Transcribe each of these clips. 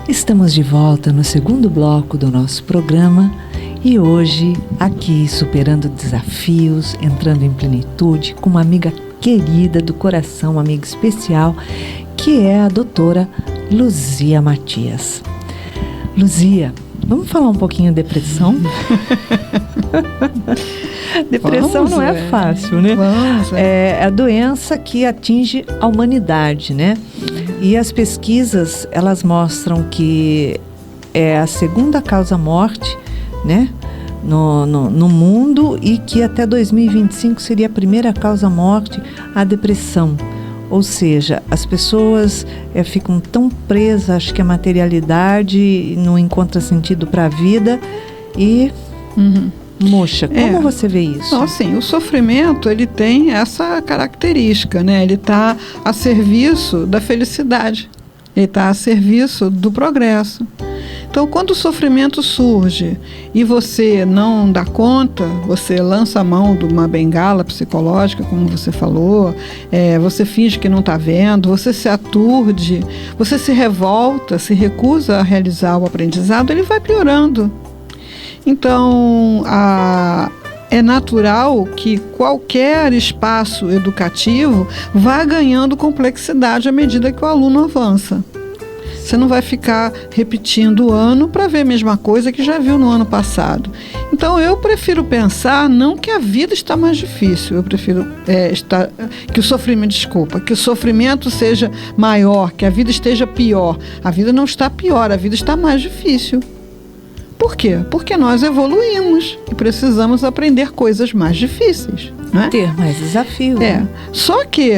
Estamos de volta no segundo bloco do nosso programa e hoje aqui superando desafios, entrando em plenitude com uma amiga querida do coração, uma amiga especial, que é a doutora Luzia Matias. Luzia, vamos falar um pouquinho de depressão? Depressão não é fácil, né? É a doença que atinge a humanidade, né? E as pesquisas, elas mostram que é a segunda causa-morte, né, no mundo, e que até 2025 seria a primeira causa-morte, a depressão. Ou seja, as pessoas ficam tão presas, acho que a materialidade não encontra sentido para a vida e... Moxa, como você vê isso? Então, assim, o sofrimento, ele tem essa característica, né? Ele está a serviço da felicidade, ele está a serviço do progresso. Então, quando o sofrimento surge e você não dá conta, você lança a mão de uma bengala psicológica, como você falou, você finge que não está vendo, você se aturde, você se revolta, se recusa a realizar o aprendizado, ele vai piorando. Então, é natural que qualquer espaço educativo vá ganhando complexidade à medida que o aluno avança. Você não vai ficar repetindo o ano para ver a mesma coisa que já viu no ano passado. Então, eu prefiro pensar não que a vida está mais difícil, eu prefiro que o sofrimento seja maior, que a vida esteja pior. A vida não está pior, a vida está mais difícil. Por quê? Porque nós evoluímos e precisamos aprender coisas mais difíceis, né? Ter mais desafios. Só que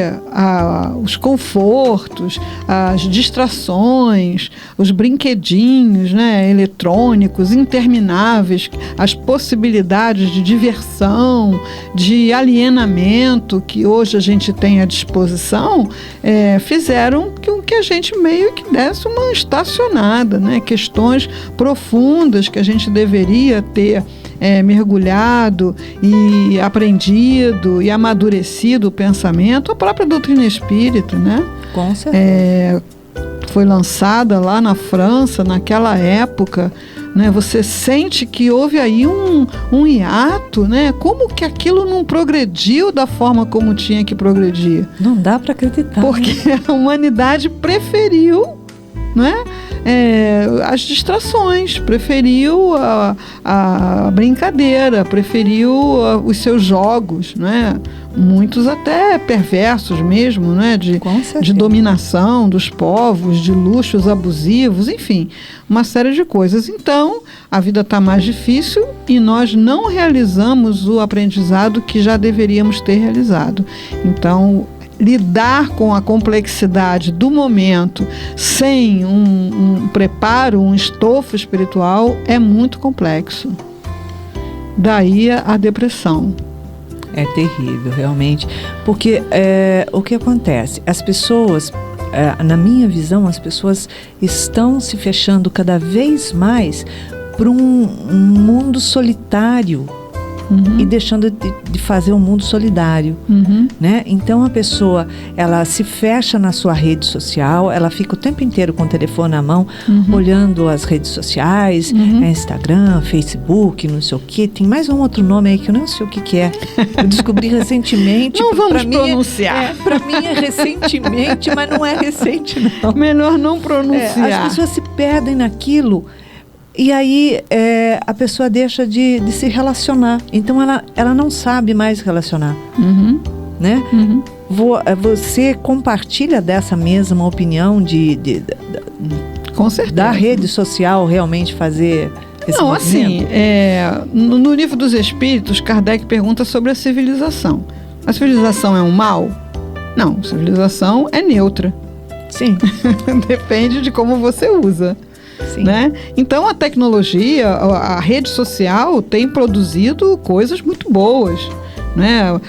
os confortos, as distrações, os brinquedinhos, né, eletrônicos intermináveis, as possibilidades de diversão, de alienamento que hoje a gente tem à disposição, fizeram com que a gente meio que desse uma estacionada, né? Questões profundas que a gente deveria ter mergulhado e aprendido e amadurecido o pensamento, a própria doutrina espírita, né? Com certeza. Foi lançada lá na França, naquela época, né? Você sente que houve aí um hiato, né? Como que aquilo não progrediu da forma como tinha que progredir? Não dá para acreditar. Porque a humanidade preferiu, né? As distrações, preferiu a brincadeira, preferiu os seus jogos, né? Muitos até perversos mesmo, né? De dominação dos povos, de luxos abusivos, enfim, uma série de coisas. Então, a vida está mais difícil e nós não realizamos o aprendizado que já deveríamos ter realizado. Então, lidar com a complexidade do momento sem um preparo, um estofo espiritual é muito complexo. Daí a depressão. É terrível, realmente, porque o que acontece? As pessoas, na minha visão, as pessoas estão se fechando cada vez mais para um mundo solitário. E deixando de fazer um mundo solidário, né? Então a pessoa, ela se fecha na sua rede social, ela fica o tempo inteiro com o telefone na mão, olhando as redes sociais, Instagram, Facebook, não sei o que. Tem mais um outro nome aí que eu não sei o que é. Eu descobri recentemente. Não vamos pronunciar. Para mim é recentemente, mas não é recente não. Melhor não pronunciar. As pessoas se perdem naquilo. E aí a pessoa deixa de se relacionar. Então ela não sabe mais relacionar. Né? Você compartilha dessa mesma opinião com certeza, da rede social realmente fazer esse Não, movimento? assim, no Livro dos Espíritos, Kardec pergunta sobre a civilização. A civilização é um mal? Não, a civilização é neutra. Sim. Depende de como você usa. Sim. Né? Então a tecnologia, a rede social tem produzido coisas muito boas, né?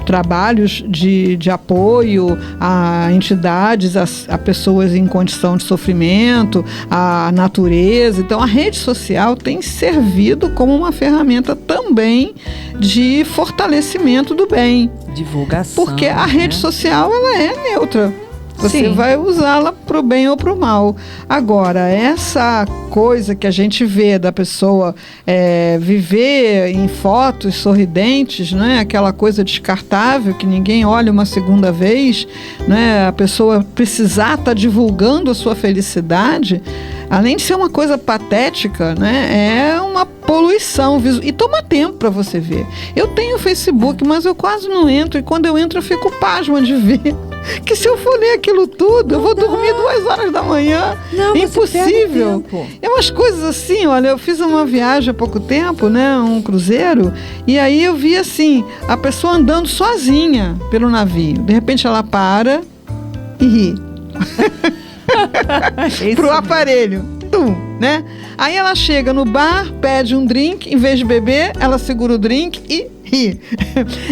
Trabalhos de apoio a entidades, a pessoas em condição de sofrimento, a natureza. Então a rede social tem servido como uma ferramenta também de fortalecimento do bem. Divulgação. Porque a rede social ela é neutra. Você Sim. vai usá-la para o bem ou para o mal. Agora, essa coisa que a gente vê da pessoa viver em fotos sorridentes, né? Aquela coisa descartável que ninguém olha uma segunda vez, né? A pessoa precisar estar divulgando a sua felicidade, além de ser uma coisa patética, né? É uma poluição visual. E toma tempo para você ver. Eu tenho Facebook, mas eu quase não entro. E quando eu entro, eu fico pasma de ver. Que se eu for ler aquilo tudo, eu vou dormir 2 horas da manhã. Não, impossível. É umas coisas assim, olha, eu fiz uma viagem há pouco tempo, né? Um cruzeiro. E aí eu vi assim, a pessoa andando sozinha pelo navio. De repente ela para e ri. Pro aparelho. Né? Aí ela chega no bar, pede um drink, em vez de beber, ela segura o drink e ri.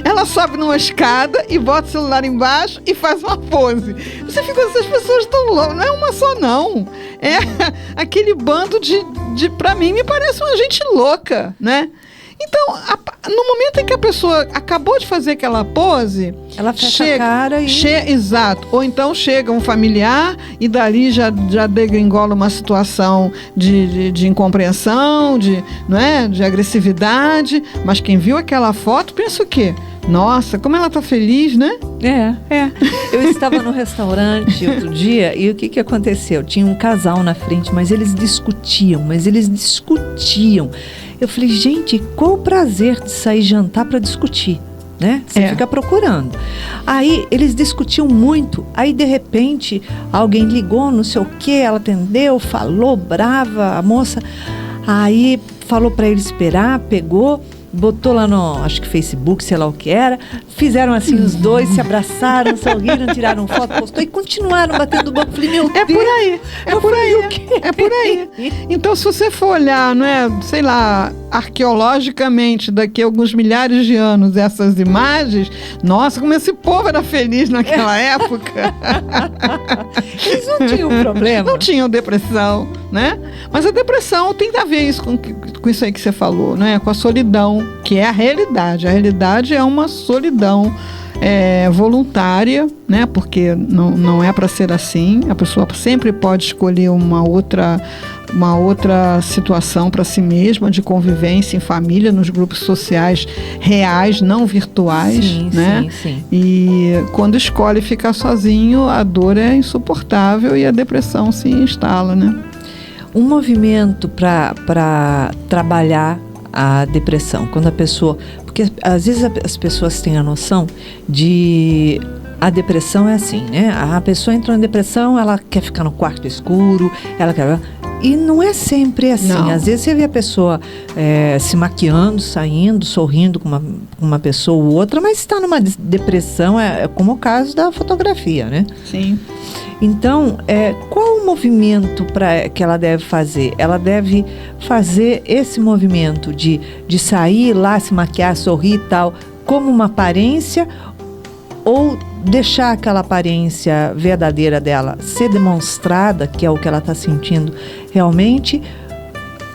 Ela sobe numa escada e bota o celular embaixo e faz uma pose. Você fica, essas pessoas estão loucas, não é uma só não. É aquele bando de pra mim, me parece uma gente louca, né? Então, no momento em que a pessoa acabou de fazer aquela pose, ela fecha a cara e... Exato. Ou então chega um familiar e dali já degringola uma situação de incompreensão, não é? De agressividade. Mas quem viu aquela foto pensa o quê? Nossa, como ela tá feliz, né? Eu estava no restaurante outro dia e o que aconteceu? Tinha um casal na frente, mas eles discutiam. Eu falei, gente, qual o prazer de sair jantar para discutir, né? Você fica procurando. Aí eles discutiam muito, aí de repente alguém ligou, não sei o que, ela atendeu, falou, brava, a moça, aí falou para ele esperar, pegou, botou lá no, acho que Facebook, sei lá o que era, fizeram assim os dois, se abraçaram, sorriram, tiraram foto, postou e continuaram batendo boca. Falei, meu Deus. É por aí. Então, se você for olhar, não é, sei lá, arqueologicamente, daqui a alguns milhares de anos, essas imagens, nossa, como esse povo era feliz naquela época. Eles não tinham problema. Não tinham depressão, né? Mas a depressão tem a ver isso com isso aí que você falou, né? Com a solidão, que é a realidade. A realidade é uma solidão voluntária, né? Porque não é para ser assim. A pessoa sempre pode escolher uma outra situação para si mesma, de convivência em família, nos grupos sociais reais, não virtuais, né? Sim. E quando escolhe ficar sozinho, a dor é insuportável e a depressão se instala, né? Um movimento para trabalhar a depressão, quando a pessoa... Porque às vezes as pessoas têm a noção de... A depressão é assim, né? A pessoa entrou em depressão, ela quer ficar no quarto escuro, ela quer... E não é sempre assim. Não. Às vezes você vê a pessoa se maquiando, saindo, sorrindo com uma pessoa ou outra, mas está numa depressão, como o caso da fotografia, né? Sim. Então, qual o movimento que ela deve fazer? Ela deve fazer esse movimento de sair lá, se maquiar, sorrir e tal, como uma aparência, ou deixar aquela aparência verdadeira dela ser demonstrada, que é o que ela está sentindo realmente,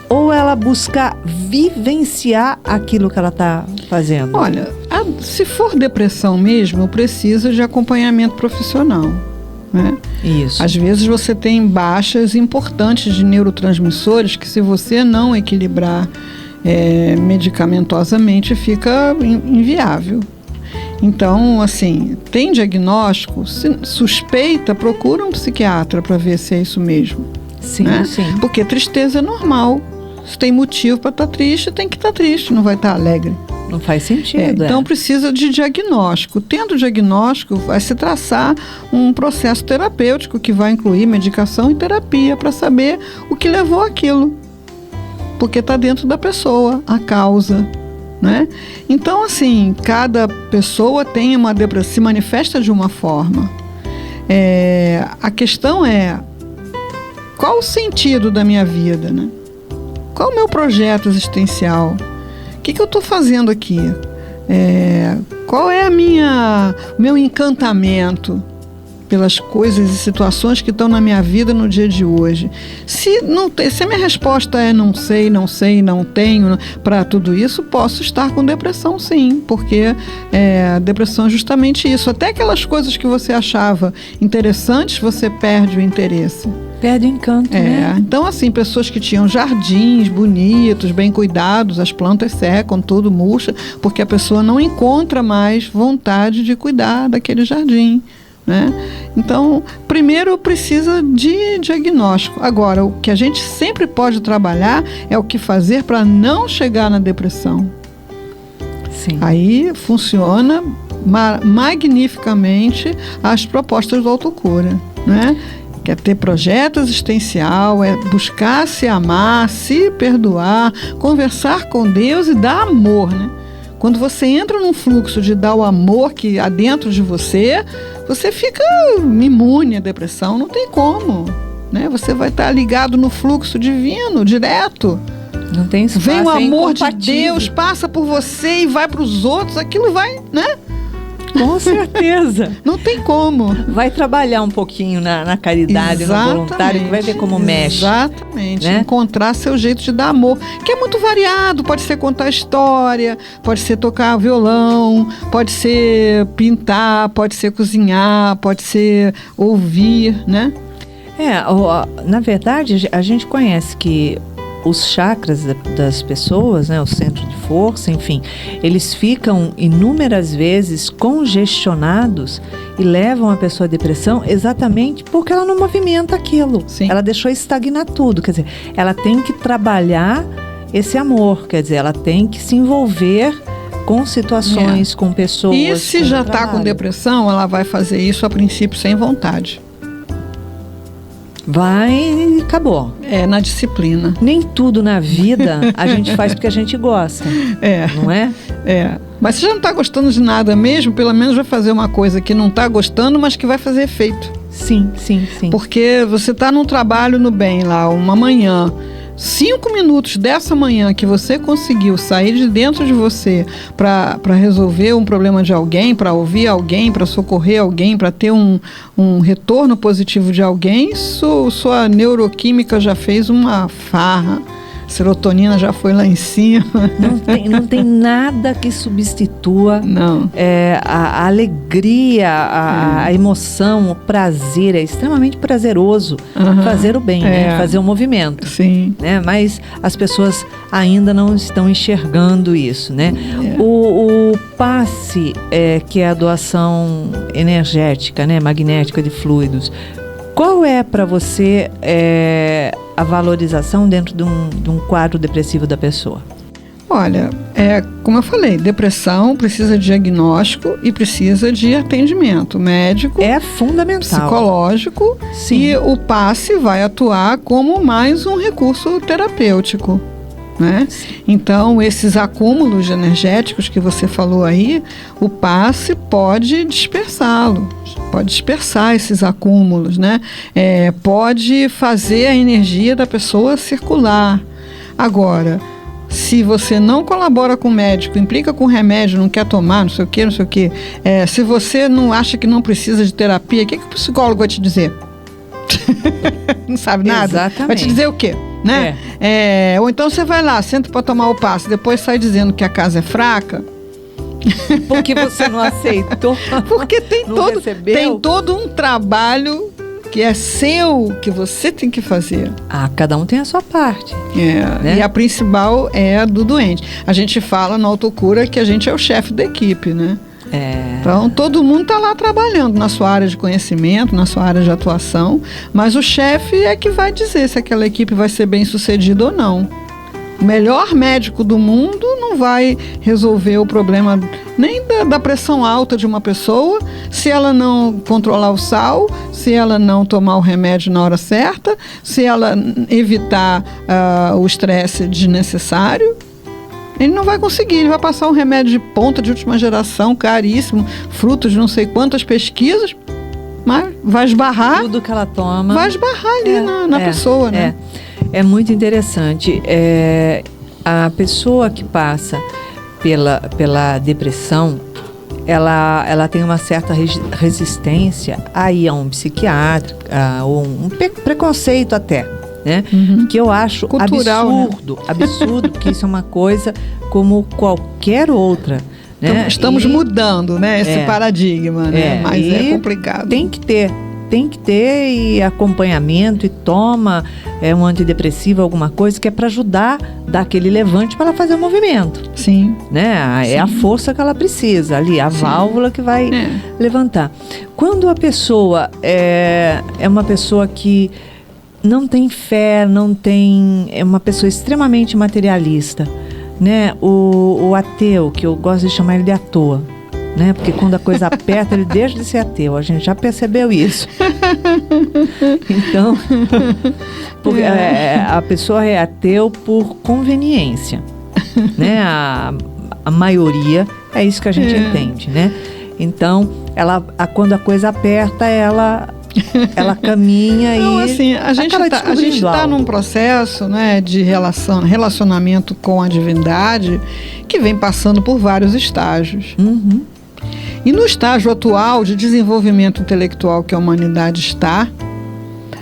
ou ela buscar vivenciar aquilo que ela está fazendo? Olha, se for depressão mesmo, precisa de acompanhamento profissional, né? Isso. Às vezes você tem baixas importantes de neurotransmissores que, se você não equilibrar medicamentosamente, fica inviável. Então, assim, tem diagnóstico, se suspeita, procura um psiquiatra para ver se é isso mesmo. Sim, né? sim. Porque tristeza é normal. Se tem motivo para estar triste, tem que estar triste, não vai estar alegre. Não faz sentido. Então precisa de diagnóstico. Tendo diagnóstico, vai se traçar um processo terapêutico que vai incluir medicação e terapia para saber o que levou aquilo. Porque está dentro da pessoa, a causa, né? Então, assim, cada pessoa tem uma depressão, se manifesta de uma forma. A questão é, qual o sentido da minha vida, né? Qual o meu projeto existencial? O que eu estou fazendo aqui? Qual é o meu encantamento? pelas coisas e situações que estão na minha vida no dia de hoje. Se a minha resposta é não sei, não tenho para tudo isso, posso estar com depressão sim, porque a depressão é justamente isso. Até aquelas coisas que você achava interessantes, você perde o interesse. Perde o encanto, né? Então, assim, pessoas que tinham jardins bonitos, bem cuidados, as plantas secam, tudo murcha, porque a pessoa não encontra mais vontade de cuidar daquele jardim, né? Então, primeiro precisa de diagnóstico. Agora, o que a gente sempre pode trabalhar é o que fazer para não chegar na depressão. Sim. Aí funciona magnificamente as propostas do Autocura, né? É ter projeto existencial, é buscar se amar, se perdoar, conversar com Deus e dar amor, né? Quando você entra num fluxo de dar o amor que há dentro de você, você fica imune à depressão, não tem como, né? Você vai estar ligado no fluxo divino, direto. Não tem espaço, vem o amor de Deus, passa por você e vai para os outros, aquilo vai, né? Com certeza. Não tem como. Vai trabalhar um pouquinho na caridade, no voluntário, que vai ver como mexe. Exatamente. Né? Encontrar seu jeito de dar amor, que é muito variado. Pode ser contar história, pode ser tocar violão, pode ser pintar, pode ser cozinhar, pode ser ouvir, né? Na verdade, a gente conhece que os chakras das pessoas, né, o centro de força, enfim, eles ficam inúmeras vezes congestionados e levam a pessoa à depressão exatamente porque ela não movimenta aquilo. Sim. Ela deixou estagnar tudo, quer dizer, ela tem que trabalhar esse amor, quer dizer, ela tem que se envolver com situações, com pessoas. E se já está com depressão, ela vai fazer isso a princípio sem vontade. Vai e acabou. Na disciplina. Nem tudo na vida a gente faz porque a gente gosta. Não é? Mas se já não está gostando de nada mesmo, pelo menos vai fazer uma coisa que não está gostando, mas que vai fazer efeito. Sim. Porque você está num trabalho no bem lá, uma manhã, 5 minutos dessa manhã que você conseguiu sair de dentro de você para resolver um problema de alguém, para ouvir alguém, para socorrer alguém, para ter um retorno positivo de alguém, sua neuroquímica já fez uma farra. Serotonina já foi lá em cima. Não tem nada que substitua a alegria, a emoção, o prazer. É extremamente prazeroso fazer o bem, né? Fazer o movimento. Sim. Né? Mas as pessoas ainda não estão enxergando isso, né? O passe, que é a doação energética, né? Magnética de fluidos, qual é para você a valorização dentro de um quadro depressivo da pessoa? Olha, como eu falei, depressão precisa de diagnóstico e precisa de atendimento médico. É fundamental. Psicológico. Sim. E o passe vai atuar como mais um recurso terapêutico, né? Então, esses acúmulos energéticos que você falou aí, o passe pode dispersá-lo, pode dispersar esses acúmulos, né? Pode fazer a energia da pessoa circular. Agora, se você não colabora com o médico, implica com remédio, não quer tomar, não sei o quê, se você não acha que não precisa de terapia, o que o psicólogo vai te dizer? Não sabe nada? Exatamente. Vai te dizer o quê? Né? Ou então você vai lá, senta para tomar o passe, depois sai dizendo que a casa é fraca. Porque você não aceitou. Porque tem todo um trabalho que é seu, que você tem que fazer. Cada um tem a sua parte. Né? E a principal é a do doente. A gente fala na Autocura que a gente é o chefe da equipe, né? Então, todo mundo está lá trabalhando na sua área de conhecimento, na sua área de atuação, mas o chefe é que vai dizer se aquela equipe vai ser bem sucedida ou não. O melhor médico do mundo não vai resolver o problema nem da pressão alta de uma pessoa, se ela não controlar o sal, se ela não tomar o remédio na hora certa, se ela evitar o estresse desnecessário. Ele não vai conseguir, ele vai passar um remédio de ponta de última geração, caríssimo, fruto de não sei quantas pesquisas, mas vai esbarrar. Tudo que ela toma. Vai esbarrar ali na pessoa, né? É muito interessante. A pessoa que passa pela depressão, ela tem uma certa resistência aí a um psiquiatra, ou um preconceito até, né? Que eu acho cultural, absurdo, porque isso é uma coisa como qualquer outra. Né? Então, estamos mudando, né, esse paradigma, né? Mas é complicado. Tem que ter e acompanhamento, e toma um antidepressivo, alguma coisa que é para ajudar, dar aquele levante para ela fazer o movimento. Sim. Né? Sim. É a força que ela precisa ali, a válvula que vai levantar. Quando a pessoa é uma pessoa que não tem fé, é uma pessoa extremamente materialista, né? O ateu, que eu gosto de chamar ele de à toa, né? Porque quando a coisa aperta, ele deixa de ser ateu. A gente já percebeu isso. Então, a pessoa é ateu por conveniência, né? A maioria é isso que a gente entende, né? Então, quando a coisa aperta, ela caminha. Não, e assim, a gente está num processo, né, de relacionamento com a divindade que vem passando por vários estágios. E no estágio atual de desenvolvimento intelectual que a humanidade está,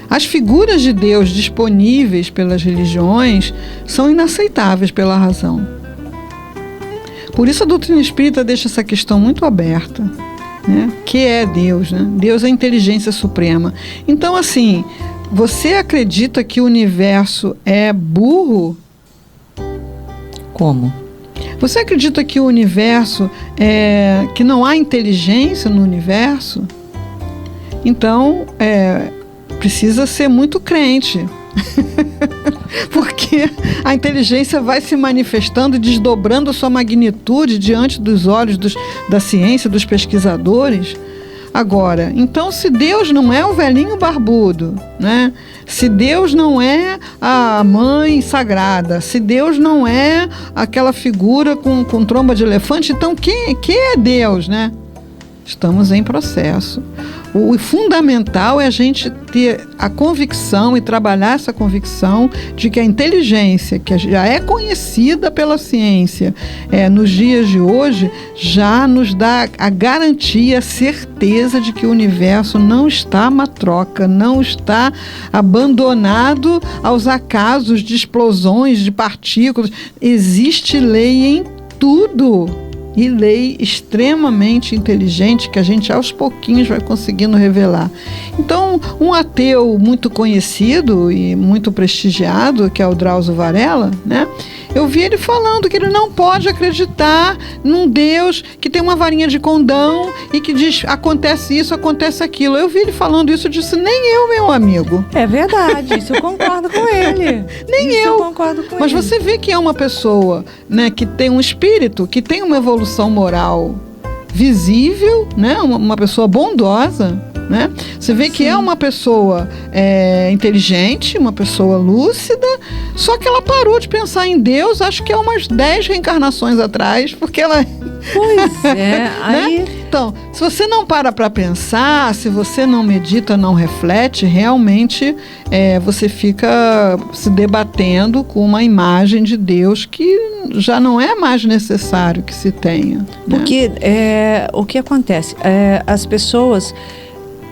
as figuras de Deus disponíveis pelas religiões são inaceitáveis pela razão. Por isso a doutrina espírita deixa essa questão muito aberta. Né? Que é Deus, né? Deus é a inteligência suprema. Então, assim, você acredita que o universo é burro? Como? Você acredita que o universo que não há inteligência no universo? Então, precisa ser muito crente. Porque a inteligência vai se manifestando e desdobrando a sua magnitude diante dos olhos da ciência, dos pesquisadores. Agora, então, se Deus não é o velhinho barbudo, né? Se Deus não é a mãe sagrada, se Deus não é aquela figura com tromba de elefante, então quem é Deus, né? Estamos em processo. O fundamental é a gente ter a convicção e trabalhar essa convicção de que a inteligência, que já é conhecida pela ciência, nos dias de hoje, já nos dá a garantia, a certeza de que o universo não está matroca, não está abandonado aos acasos de explosões, de partículas. Existe lei em tudo. E lei extremamente inteligente que a gente aos pouquinhos vai conseguindo revelar. Então, um ateu muito conhecido e muito prestigiado, que é o Drauzio Varela, né? Eu vi ele falando que ele não pode acreditar num Deus que tem uma varinha de condão e que diz acontece isso, acontece aquilo. Eu vi ele falando isso, eu disse, nem eu, meu amigo. É verdade, isso eu concordo com ele. Nem eu concordo com Mas ele. você vê que é uma pessoa, né, que tem um espírito, que tem uma evolução moral visível, né, uma pessoa bondosa, né? Você vê que é uma pessoa inteligente, uma pessoa lúcida, só que ela parou de pensar em Deus, acho que é umas 10 reencarnações atrás, porque ela... Pois é, aí... Né? Então, se você não para pensar, se você não medita, não reflete, realmente você fica se debatendo com uma imagem de Deus que já não é mais necessário que se tenha. Né? Porque o que acontece? As pessoas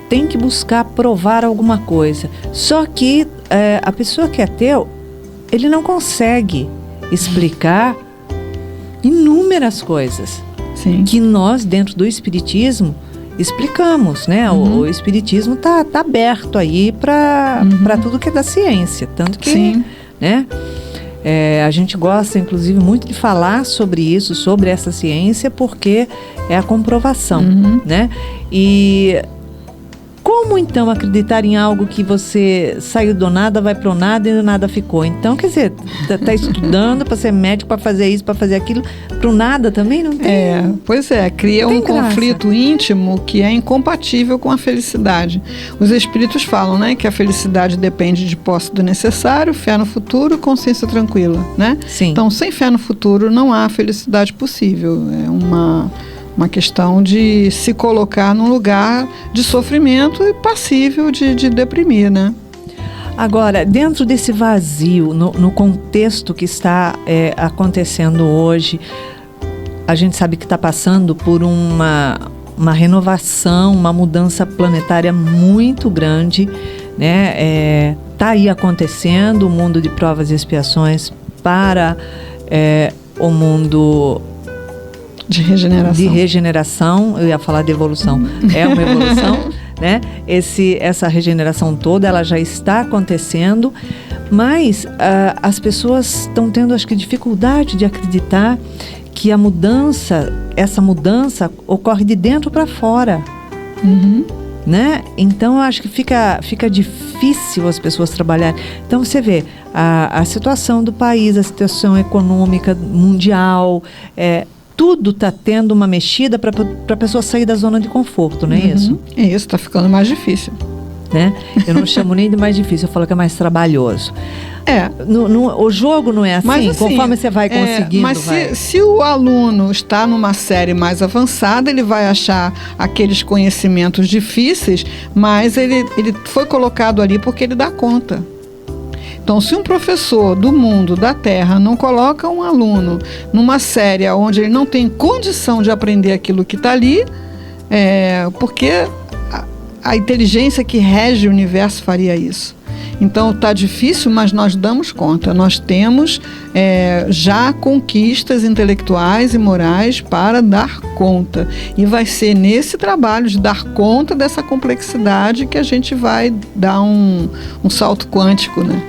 têm que buscar provar alguma coisa. Só que a pessoa que é ateu, ele não consegue explicar inúmeras coisas. Sim. Que nós, dentro do Espiritismo, explicamos, né? O Espiritismo tá aberto aí para tudo que é da ciência. Tanto que, Sim. Né? A gente gosta, inclusive, muito de falar sobre isso, sobre essa ciência, porque é a comprovação, né? E como, então, acreditar em algo que você saiu do nada, vai para o nada e do nada ficou? Então, quer dizer, tá estudando para ser médico, para fazer isso, para fazer aquilo, para o nada também não tem... Pois cria um conflito íntimo que é incompatível com a felicidade. Os espíritos falam, né, que a felicidade depende de posse do necessário, fé no futuro, consciência tranquila, né? Sim. Então, sem fé no futuro não há felicidade possível. É uma questão de se colocar num lugar de sofrimento e passível de deprimir, né? Agora, dentro desse vazio, no contexto que está acontecendo hoje, a gente sabe que está passando por uma renovação, uma mudança planetária muito grande, né? Tá aí acontecendo o mundo de provas e expiações para o mundo de regeneração. Eu ia falar de evolução, é uma evolução, né? Essa regeneração toda, ela já está acontecendo, mas as pessoas estão tendo, acho que, dificuldade de acreditar que essa mudança ocorre de dentro para fora, né? Então, eu acho que fica difícil as pessoas trabalharem. Então, você vê a situação do país, a situação econômica mundial, tudo está tendo uma mexida para a pessoa sair da zona de conforto, não é isso? É isso, está ficando mais difícil. Né? Eu não chamo nem de mais difícil, eu falo que é mais trabalhoso. O jogo não é assim, mas, assim, conforme você vai conseguindo. Mas se o aluno está numa série mais avançada, ele vai achar aqueles conhecimentos difíceis, mas ele foi colocado ali porque ele dá conta. Então, se um professor do mundo, da Terra, não coloca um aluno numa série onde ele não tem condição de aprender aquilo que está ali, porque a inteligência que rege o universo faria isso. Então, está difícil, mas nós damos conta. Nós temos já conquistas intelectuais e morais para dar conta. E vai ser nesse trabalho de dar conta dessa complexidade que a gente vai dar um salto quântico, né?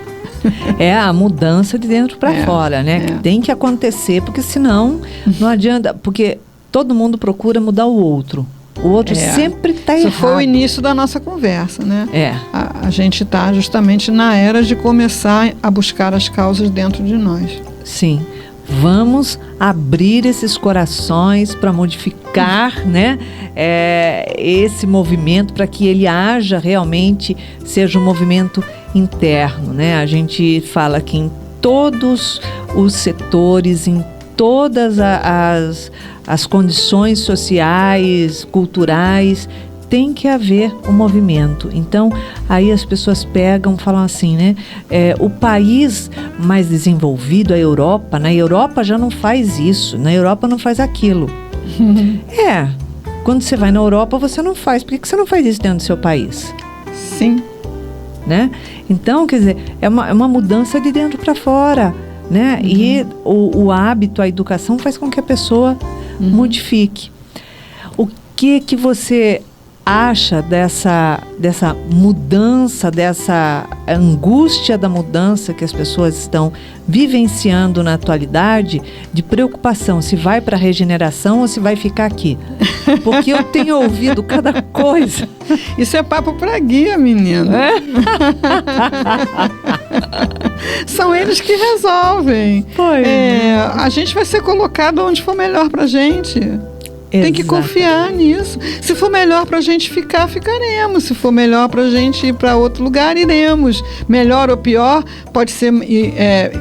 É a mudança de dentro para fora, né? Que tem que acontecer, porque senão não adianta. Porque todo mundo procura mudar o outro. O outro sempre está errado. Isso foi o início da nossa conversa, né? A gente está justamente na era de começar a buscar as causas dentro de nós. Sim. Vamos abrir esses corações para modificar, né? Esse movimento, para que ele haja realmente, seja um movimento interno, né? A gente fala que em todos os setores, em todas as condições sociais, culturais, tem que haver um movimento. Então, aí as pessoas falam assim, né? O país mais desenvolvido, a Europa, na Europa já não faz isso, na Europa não faz aquilo. Quando você vai na Europa, você não faz. Por que você não faz isso dentro do seu país? Sim. Né? Então, quer dizer, é uma mudança de dentro para fora, né? E o hábito, a educação faz com que a pessoa modifique. O que você acha dessa mudança, dessa angústia da mudança que as pessoas estão vivenciando na atualidade, de preocupação se vai para a regeneração ou se vai ficar aqui? Porque eu tenho ouvido cada coisa. Isso é papo para guia, menino. São eles que resolvem. A gente vai ser colocado onde for melhor para a gente. Tem que confiar nisso. Se for melhor para a gente ficar, ficaremos. Se for melhor para a gente ir para outro lugar, iremos. Melhor ou pior, pode ser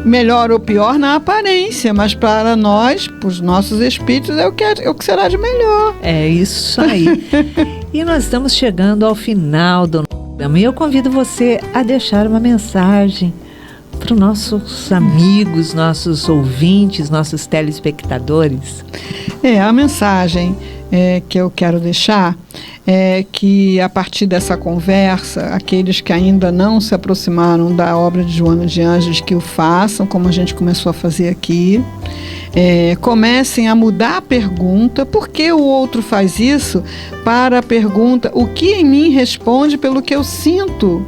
melhor ou pior na aparência, mas para nós, para os nossos espíritos, é o que será de melhor. É isso aí. E nós estamos chegando ao final do programa. E eu convido você a deixar uma mensagem para os nossos amigos, nossos ouvintes, nossos telespectadores. A mensagem que eu quero deixar é que, a partir dessa conversa, aqueles que ainda não se aproximaram da obra de Joana de Ângeles, que o façam, como a gente começou a fazer aqui. Comecem a mudar a pergunta. Por que o outro faz isso? Para a pergunta: o que em mim responde pelo que eu sinto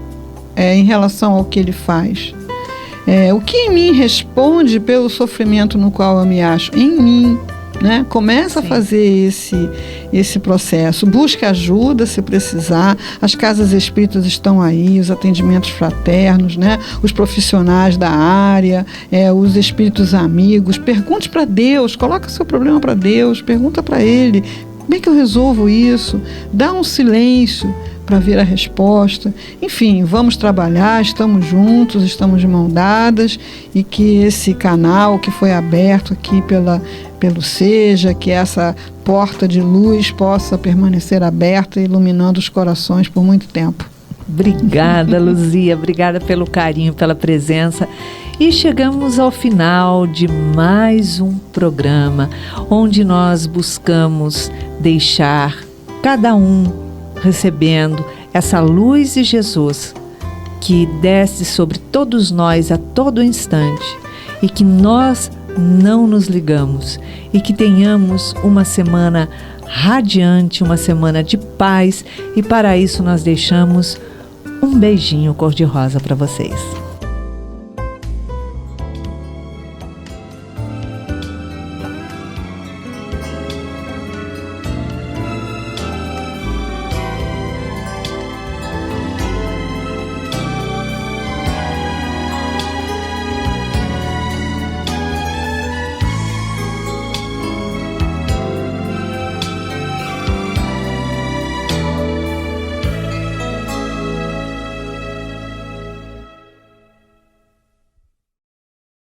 em relação ao que ele faz? O que em mim responde pelo sofrimento no qual eu me acho? Em mim. Né? Começa a fazer esse processo. Busque ajuda se precisar. As casas espíritas estão aí, os atendimentos fraternos, né? Os profissionais da área, os espíritos amigos. Pergunte para Deus, coloca seu problema para Deus, pergunta para Ele: como é que eu resolvo isso? Dá um silêncio para ver a resposta. Enfim, vamos trabalhar, estamos juntos, estamos de mão dadas, e que esse canal que foi aberto aqui pelo Seja, que essa porta de luz possa permanecer aberta, iluminando os corações por muito tempo. Obrigada, Luzia, obrigada pelo carinho, pela presença. E chegamos ao final de mais um programa, onde nós buscamos deixar cada um recebendo essa luz de Jesus, que desce sobre todos nós a todo instante, e que nós não nos ligamos, e que tenhamos uma semana radiante, uma semana de paz, e para isso nós deixamos um beijinho cor-de-rosa para vocês.